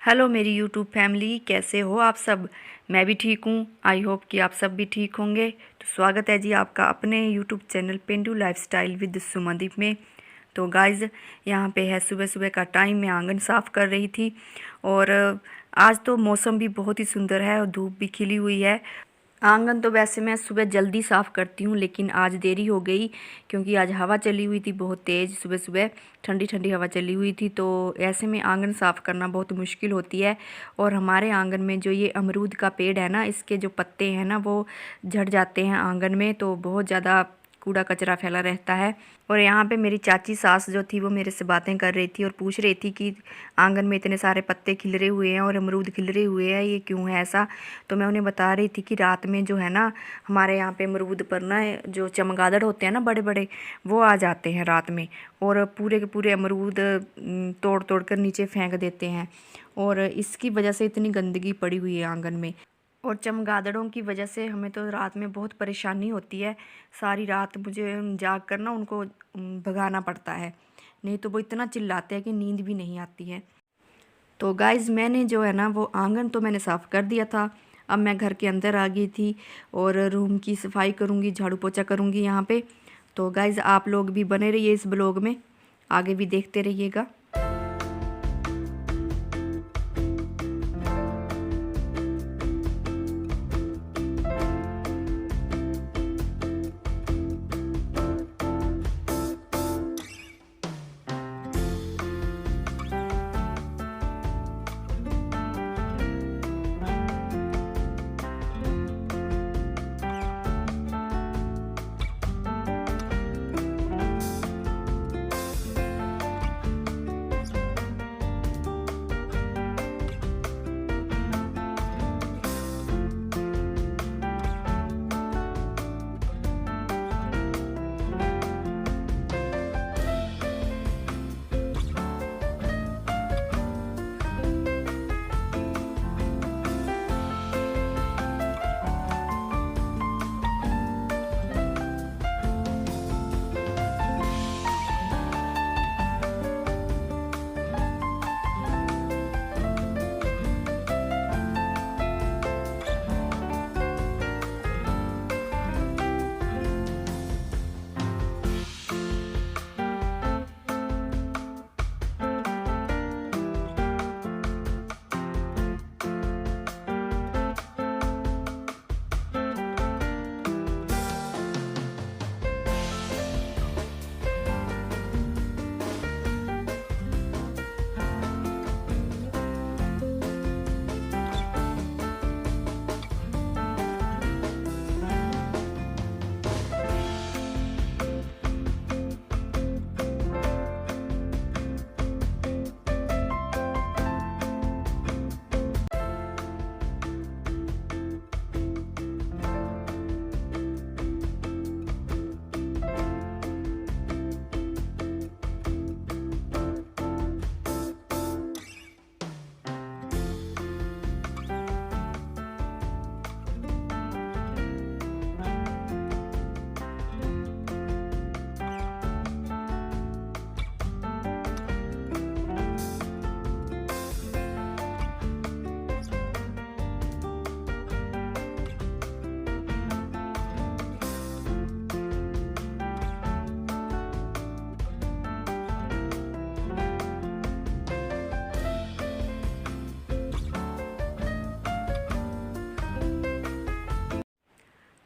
Hello मेरी YouTube family, कैसे हो आप सब। मैं भी ठीक हूँ। आई होप कि आप सब भी ठीक होंगे। तो स्वागत है जी आपका अपने YouTube channel Pendu lifestyle with Sumandeep में। तो गाइज़, यहाँ पे है सुबह सुबह का टाइम। मैं आंगन साफ़ कर रही थी और आज तो मौसम भी बहुत ही सुंदर है और धूप भी खिली हुई है। आंगन तो वैसे मैं सुबह जल्दी साफ़ करती हूँ, लेकिन आज देरी हो गई क्योंकि आज हवा चली हुई थी बहुत तेज़। सुबह सुबह ठंडी ठंडी हवा चली हुई थी, तो ऐसे में आंगन साफ़ करना बहुत मुश्किल होती है। और हमारे आंगन में जो ये अमरूद का पेड़ है ना, इसके जो पत्ते हैं ना वो झड़ जाते हैं आंगन में, तो बहुत ज़्यादा कूड़ा कचरा फैला रहता है। और यहाँ पे मेरी चाची सास जो थी वो मेरे से बातें कर रही थी और पूछ रही थी कि आंगन में इतने सारे पत्ते खिल रहे हुए हैं और अमरूद खिल रहे हुए हैं, ये क्यों है ऐसा। तो मैं उन्हें बता रही थी कि रात में जो है ना, हमारे यहाँ पे अमरूद पर ना जो चमगादड़ होते हैं ना बड़े बड़े, वो आ जाते हैं रात में और पूरे के पूरे अमरूद तोड़ तोड़ कर नीचे फेंक देते हैं। और इसकी वजह से इतनी गंदगी पड़ी हुई है आंगन में। और चमगादड़ों की वजह से हमें तो रात में बहुत परेशानी होती है। सारी रात मुझे जाग कर ना उनको भगाना पड़ता है, नहीं तो वो इतना चिल्लाते हैं कि नींद भी नहीं आती है। तो गाइज़, मैंने जो है ना वो आंगन तो मैंने साफ़ कर दिया था। अब मैं घर के अंदर आ गई थी और रूम की सफाई करूँगी, झाड़ू पोछा करूँगी यहाँ पे। तो गाइज़, आप लोग भी बने रहिए इस ब्लॉग में, आगे भी देखते रहिएगा।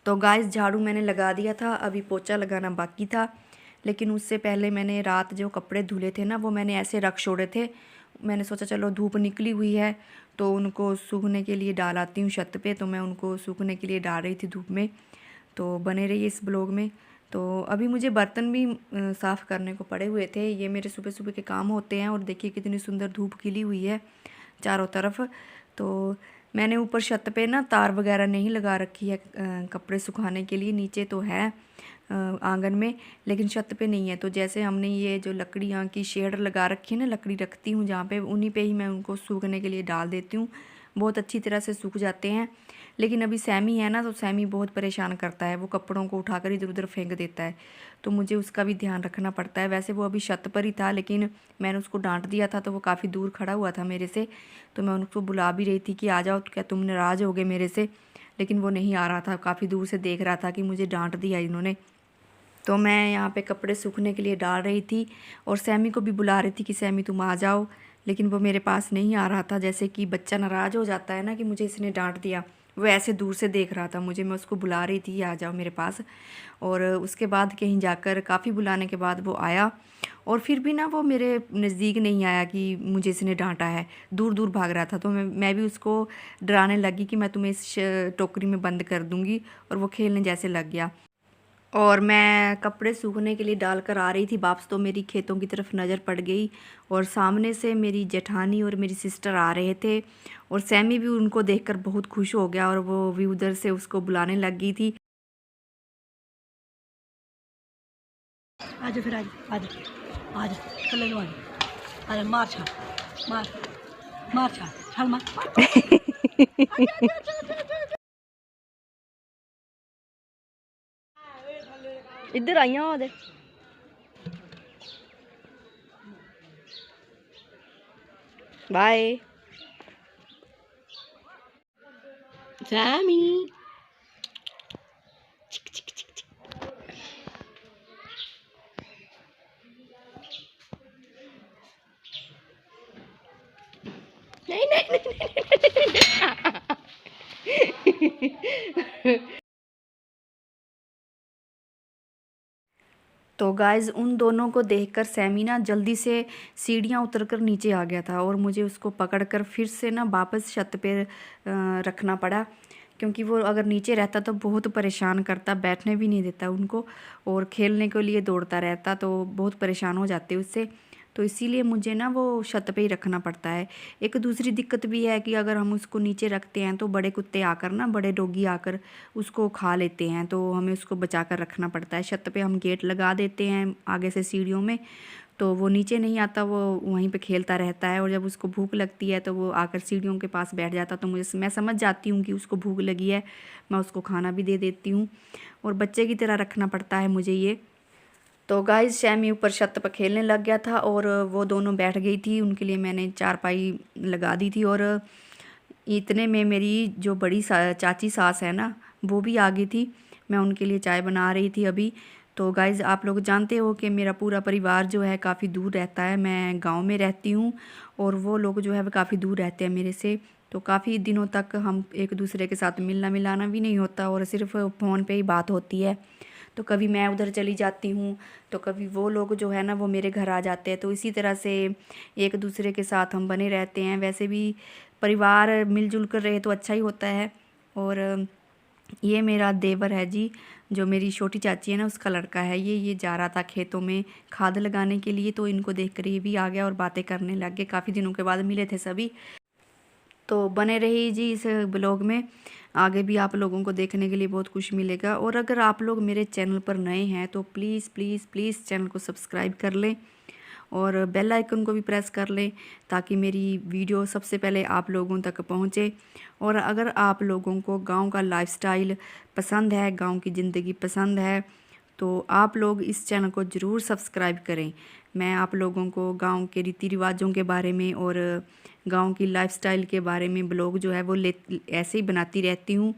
तो गाइस, झाड़ू मैंने लगा दिया था, अभी पोछा लगाना बाकी था। लेकिन उससे पहले मैंने रात जो कपड़े धुले थे ना वो मैंने ऐसे रख छोड़े थे। मैंने सोचा चलो धूप निकली हुई है तो उनको सूखने के लिए डाल आती हूँ छत पे। तो मैं उनको सूखने के लिए डाल रही थी धूप में। तो बने रहिए इस ब्लॉग में। तो अभी मुझे बर्तन भी साफ़ करने को पड़े हुए थे। ये मेरे सुबह सुबह के काम होते हैं। और देखिए कितनी सुंदर धूप खिली हुई है चारों तरफ। तो मैंने ऊपर छत पे ना तार वगैरह नहीं लगा रखी है कपड़े सुखाने के लिए। नीचे तो है आंगन में, लेकिन छत पे नहीं है। तो जैसे हमने ये जो लकड़ियाँ की शेड लगा रखी है ना, लकड़ी रखती हूँ जहाँ पे, उन्हीं पे ही मैं उनको सूखने के लिए डाल देती हूँ। बहुत अच्छी तरह से सूख जाते हैं। लेकिन अभी सैमी है ना, तो सैमी बहुत परेशान करता है, वो कपड़ों को उठाकर इधर उधर फेंक देता है, तो मुझे उसका भी ध्यान रखना पड़ता है। वैसे वो अभी छत पर ही था, लेकिन मैंने उसको डांट दिया था, तो वो काफ़ी दूर खड़ा हुआ था मेरे से, तो मैं उनको बुला भी रही थी कि आ जाओ, तो क्या तुम नाराज़ हो गए मेरे से, लेकिन वो नहीं आ रहा था, काफ़ी दूर से देख रहा था कि मुझे डांट दिया इन्होंने। तो मैं यहाँ पे कपड़े सूखने के लिए डाल रही थी और सैमी को भी बुला रही थी कि सैमी तुम आ जाओ, लेकिन वो मेरे पास नहीं आ रहा था। जैसे कि बच्चा नाराज़ हो जाता है ना कि मुझे इसने डांट दिया, वो ऐसे दूर से देख रहा था मुझे, मैं उसको बुला रही थी आ जाओ मेरे पास। और उसके बाद कहीं जाकर काफ़ी बुलाने के बाद वो आया, और फिर भी ना वो मेरे नज़दीक नहीं आया कि मुझे इसने डांटा है, दूर दूर भाग रहा था। तो मैं भी उसको डराने लगी कि मैं तुम्हें इस टोकरी में बंद कर दूँगी, और वो खेलने जैसे लग गया। और मैं कपड़े सूखने के लिए डाल कर आ रही थी वापस, तो मेरी खेतों की तरफ नज़र पड़ गई, और सामने से मेरी जेठानी और मेरी सिस्टर आ रहे थे, और सैमी भी उनको देखकर बहुत खुश हो गया, और वो भी उधर से उसको बुलाने लग गई थी। आज फिर आज आज आज चले लो आज मार छा मार मार छा छाल मार इधर आई हो दे। Bye Sami. नहीं नहीं नहीं। तो गाइज़ उन दोनों को देखकर सैमी ना जल्दी से सीढ़ियाँ उतरकर नीचे आ गया था, और मुझे उसको पकड़कर फिर से ना वापस छत पे रखना पड़ा, क्योंकि वो अगर नीचे रहता तो बहुत परेशान करता, बैठने भी नहीं देता उनको, और खेलने के लिए दौड़ता रहता, तो बहुत परेशान हो जाते उससे। तो इसीलिए मुझे ना वो छत पे ही रखना पड़ता है। एक दूसरी दिक्कत भी है कि अगर हम उसको नीचे रखते हैं तो बड़े कुत्ते आकर ना, बड़े डॉगी आकर उसको खा लेते हैं, तो हमें उसको बचा कर रखना पड़ता है। छत पे हम गेट लगा देते हैं आगे से सीढ़ियों में, तो वो नीचे नहीं आता, वो वहीं पे खेलता रहता है, और जब उसको भूख लगती है तो वो आकर सीढ़ियों के पास बैठ जाता, तो मैं समझ जाती हूँ कि उसको भूख लगी है, मैं उसको खाना भी दे देती हूँ, और बच्चे की तरह रखना पड़ता है मुझे ये। तो गाइस सैमी ऊपर छत पर खेलने लग गया था, और वो दोनों बैठ गई थी, उनके लिए मैंने चारपाई लगा दी थी, और इतने में मेरी जो बड़ी चाची सास है ना, वो भी आ गई थी। मैं उनके लिए चाय बना रही थी अभी। तो गाइज़ आप लोग जानते हो कि मेरा पूरा परिवार जो है काफ़ी दूर रहता है, मैं गांव में रहती हूँ, और वो लोग जो है वो काफ़ी दूर रहते हैं मेरे से। तो काफ़ी दिनों तक हम एक दूसरे के साथ मिलना मिलाना भी नहीं होता, और सिर्फ फ़ोन पे ही बात होती है। तो कभी मैं उधर चली जाती हूँ, तो कभी वो लोग जो है ना वो मेरे घर आ जाते हैं, तो इसी तरह से एक दूसरे के साथ हम बने रहते हैं। वैसे भी परिवार मिलजुल कर रहे तो अच्छा ही होता है। और ये मेरा देवर है जी, जो मेरी छोटी चाची है ना उसका लड़का है, ये जा रहा था खेतों में खाद लगाने के लिए, तो इनको देख कर ये भी आ गया और बातें करने लग गए। काफ़ी दिनों के बाद मिले थे सभी। तो बने रहिए जी इस ब्लॉग में, आगे भी आप लोगों को देखने के लिए बहुत कुछ मिलेगा। और अगर आप लोग मेरे चैनल पर नए हैं तो प्लीज़ प्लीज़ प्लीज़ चैनल को सब्सक्राइब कर लें, और बेल आइकन को भी प्रेस कर लें, ताकि मेरी वीडियो सबसे पहले आप लोगों तक पहुंचे। और अगर आप लोगों को गांव का लाइफस्टाइल पसंद है, गांव की ज़िंदगी पसंद है, तो आप लोग इस चैनल को ज़रूर सब्सक्राइब करें। मैं आप लोगों को गांव के रीति रिवाजों के बारे में और गांव की लाइफस्टाइल के बारे में ब्लॉग जो है वो ऐसे ही बनाती रहती हूँ।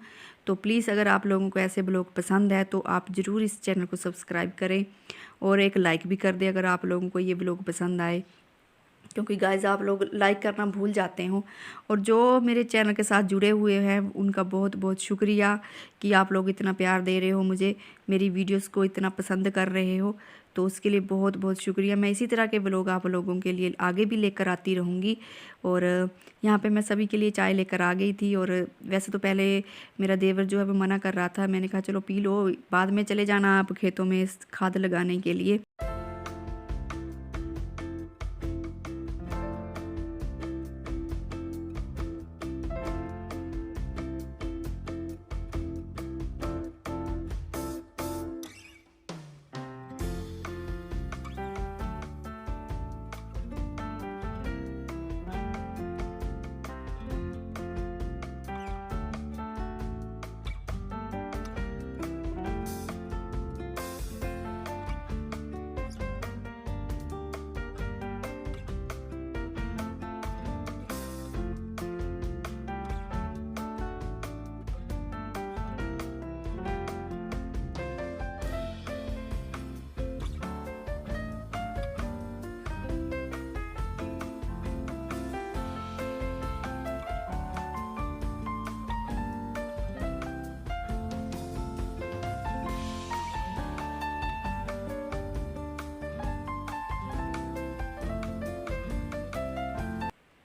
तो प्लीज़ अगर आप लोगों को ऐसे ब्लॉग पसंद है तो आप ज़रूर इस चैनल को सब्सक्राइब करें, और एक लाइक भी कर दें अगर आप लोगों को ये ब्लॉग पसंद आए, क्योंकि गाइस आप लोग लाइक करना भूल जाते हो। और जो मेरे चैनल के साथ जुड़े हुए हैं उनका बहुत बहुत शुक्रिया कि आप लोग इतना प्यार दे रहे हो मुझे, मेरी वीडियोस को इतना पसंद कर रहे हो, तो उसके लिए बहुत बहुत शुक्रिया। मैं इसी तरह के ब्लॉग आप लोगों के लिए आगे भी लेकर आती रहूँगी। और यहाँ पे मैं सभी के लिए चाय लेकर आ गई थी, और वैसे तो पहले मेरा देवर जो है वो मना कर रहा था, मैंने कहा चलो पी लो, बाद में चले जाना आप खेतों में खाद लगाने के लिए।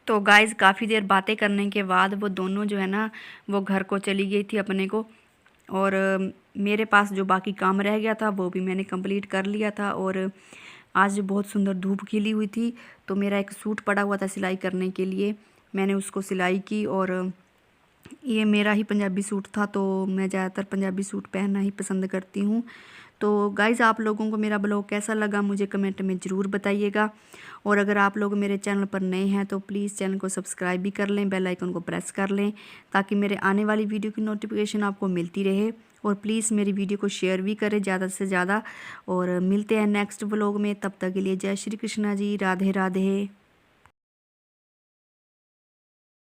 तो गाइज़ काफ़ी देर बातें करने के बाद वो दोनों जो है ना वो घर को चली गई थी अपने को। और मेरे पास जो बाकी काम रह गया था वो भी मैंने कंप्लीट कर लिया था। और आज बहुत सुंदर धूप खिली हुई थी, तो मेरा एक सूट पड़ा हुआ था सिलाई करने के लिए, मैंने उसको सिलाई की। और ये मेरा ही पंजाबी सूट था, तो मैं ज़्यादातर पंजाबी सूट पहनना ही पसंद करती हूँ। तो गाइज़ आप लोगों को मेरा ब्लॉग कैसा लगा मुझे कमेंट में ज़रूर बताइएगा। और अगर आप लोग मेरे चैनल पर नए हैं तो प्लीज़ चैनल को सब्सक्राइब भी कर लें, बेल आइकन को प्रेस कर लें ताकि मेरे आने वाली वीडियो की नोटिफिकेशन आपको मिलती रहे। और प्लीज़ मेरी वीडियो को शेयर भी करें ज़्यादा से ज़्यादा। और मिलते हैं नेक्स्ट ब्लॉग में, तब तक के लिए जय श्री कृष्णा जी, राधे राधे।